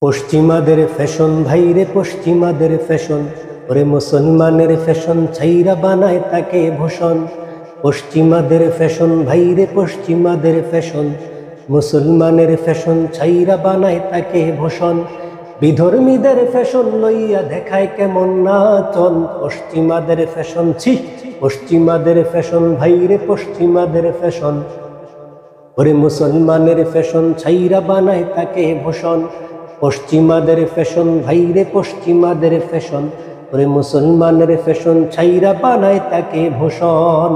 পশ্চিমাদের ফ্যাশন ভাইরে পশ্চিমাদের ফ্যাশন, ওরে মুসলমানের ফ্যাশন ছাইরা বানায় তাকে ভূষণ। পশ্চিমাদের ফ্যাশন ভাইরে পশ্চিমাদের ফ্যাশন, মুসলমানের ফ্যাশন ছাইরা বানায় তাকে ভূষণ। বিধর্মীদের ফ্যাশন লইয়া দেখায় কেমন নাচন, পশ্চিমাদের ফ্যাশন ছি পশ্চিমাদের ফ্যাশন ভাইরে পশ্চিমাদের ফ্যাশন, ওরে মুসলমানের ফ্যাশন ছাইরা বানায় তাকে ভূষণ। পশ্চিমাদের ফ্যাশন ভাইরে পশ্চিমাদের ফ্যাশন, ওরে মুসলমানের ফ্যাশন ছাইরা বানায় তাকে ভূষণ।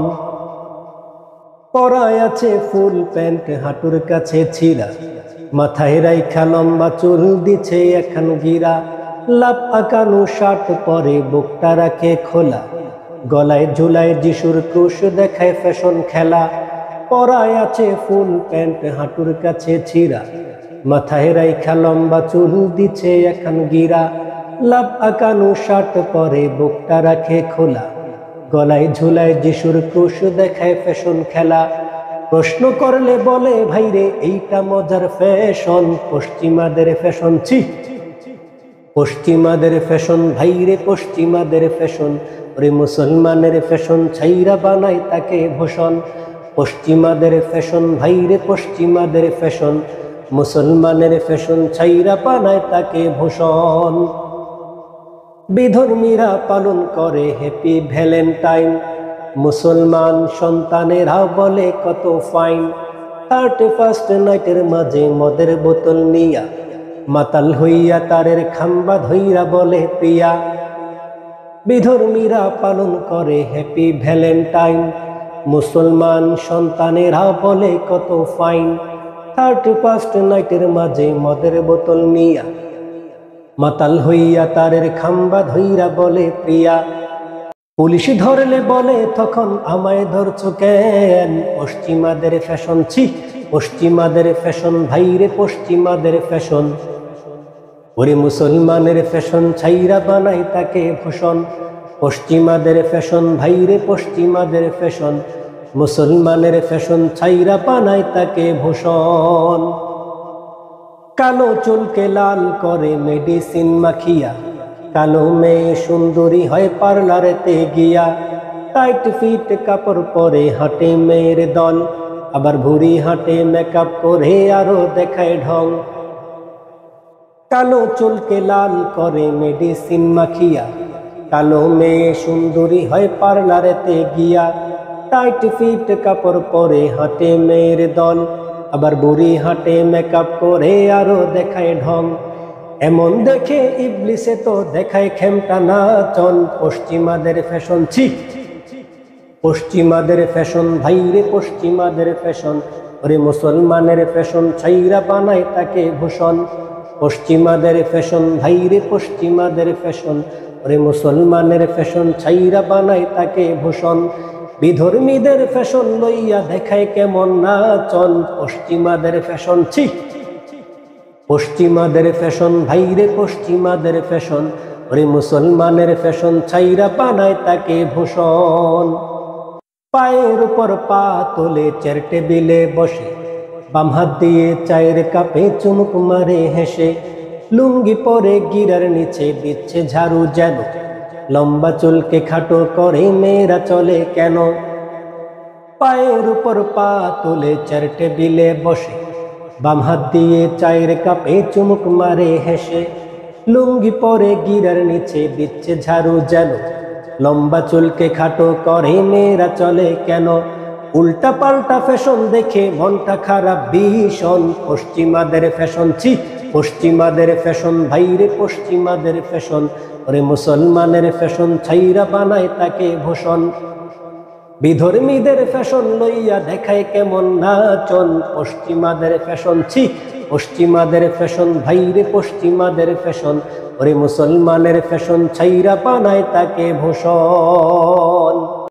পরায় আছে ফুল প্যান্ট হাঁটুর কাছে ছিঁড়া, মাথায় রাইখা লম্বা চুল দিছে এখন গিরা। লাভ আঁকানো শার্ট পরে বুকটা রাখে খোলা, গলায় ঝুলায় যিশুর ক্রুশ দেখায় ফ্যাশন খেলা। পরায় আছে ফুল প্যান্ট হাঁটুর কাছে ছিঁড়া, মাথায় রাইখা লম্বা চুল দিছে এখন গিরা। লাভ আঁকানো শার্ট পরে বুকটা রাখে খোলা, গলায় ঝুলায় যিশুর ক্রুশ দেখায় ফ্যাশন খেলা। প্রশ্ন করলে বলে ভাইরে এইটা মজার ফ্যাশন, পশ্চিমাদের ফ্যাশন ছি পশ্চিমাদের ফ্যাশন ভাইরে পশ্চিমাদের ফ্যাশন, ওরে মুসলমানের ফ্যাশন ছাইরা বানায় তাকে ভূষণ। পশ্চিমাদের ফ্যাশন ভাইরে পশ্চিমাদের ফ্যাশন, মুসলমানের ফ্যাশন ছাইরা বানায় তাকে ভূষণ। বিধর্মীরা পালন করে হ্যাপি ভ্যালেন্টাইন, মুসলমান সন্তানেরা বলে কত ফাইন। 31st নাইটের মাঝে মদের বোতল নিয়া, মাতাল হইয়া তারের খাম্বা ধইরা বলে প্রিয়া। বিধর্মীরা পালন করে হ্যাপি ভ্যালেন্টাইন, মুসলমান সন্তানেরা বলে কত ফাইন। 31st নাইটের মাঝে মদের বোতল নিয়া, মাতাল হইয়া তারের খাম্বা ধইরা বলে প্রিয়া। পুলিশ ধরলে বলে তখন আমায় ধরছো কেন, পশ্চিমাদের ফ্যাশন ছি পশ্চিমাদের ফ্যাশন ভাইরে পশ্চিমাদের ফ্যাশন, ওরে মুসলমানের ফ্যাশন ছাইরা বানায় তাকে ভূষণ। পশ্চিমাদের ফ্যাশন ভাইরে পশ্চিমাদের ফ্যাশন, মুসলমানের ফ্যাশন ছাইরা বানায় তাকে ভূষণ। কালো চুলকে লাল করে মেডিসিন মাখিয়া, কালো মেয়ে সুন্দরী হয় পার্লারেতে গিয়া। টাইট ফিট কাপড় পরে হাঁটে মেয়ের দল, আবার ভুঁড়ি হাঁটে মেকআপ করে আরো দেখায় ঢং। কালো চুলকে লাল করে মেডিসিন মাখিয়া, কালো মেয়ে সুন্দরী হয় পার্লারেতে গিয়া। টাইট ফিট কাপড় পরে হাঁটে মেয়ের দল, আবার বুড়ি হাঁটে মেকআপ করে আরো দেখায় ঢং। এমন দেখে ইবলিসে তো দেখায় খেমটা নাচন, পশ্চিমাদের ফ্যাশন ছি পশ্চিমাদের ফ্যাশন ভাইরে পশ্চিমাদের ফ্যাশন, ওরে মুসলমানের ফ্যাশন ছাইরা বানায় তাকে ভূষণ। পশ্চিমাদের ফ্যাশন ভাইরে পশ্চিমাদের ফ্যাশন, ওরে মুসলমানের ফ্যাশন ছাইরা বানায় তাকে ভূষণ। বিধর্মীদের ফ্যাশন লইয়া দেখায় কেমন নাচন, পশ্চিমাদের ফ্যাশন ছি পশ্চিমাদের ফ্যাশন ভাইরে পশ্চিমাদের ফ্যাশন, ওরে মুসলমানের ফ্যাশন ছাইরা বানায় তাকে ভূষণ। পায়ের উপর পা তোলে চেয়ার টেবিলে বসে, বাম হাত দিয়ে চায়ের কাপে চুমুক মারে হেসে। লুঙ্গি পরে গিরার নিচে দিচ্ছে ঝাড়ু যেন, লম্বা চুলকে খাটো করে মেয়েরা চলে কেন। পায়ের উপর পা তোলে চেয়ার টেবিলে বসে, বাম হাত দিয়ে চায়ের কাপে চুমুক মারে হেসে। লুঙ্গি পরে গিরার নিচে দিচ্ছে ঝাড়ু যেন, লম্বা চুলকে খাটো করে মেয়েরা চলে কেন। উল্টা পাল্টা ফ্যাশন দেখে মনটা খারাপ ভীষণ, পশ্চিমাদের ফ্যাশন ছি পশ্চিমাদের ফ্যাশন ভাইরে পশ্চিমাদের ফ্যাশন, ওরে মুসলমানের ফ্যাশন ছাইরা বানায় তাকে ভূষণ। বিধর্মীদের ফ্যাশন লইয়া দেখায় কেমন নাচন, পশ্চিমাদের ফ্যাশন ছি পশ্চিমাদের ফ্যাশন ভাইরে পশ্চিমাদের ফ্যাশন, ওরে মুসলমানের ফ্যাশন ছাইরা বানায় তাকে ভূষণ।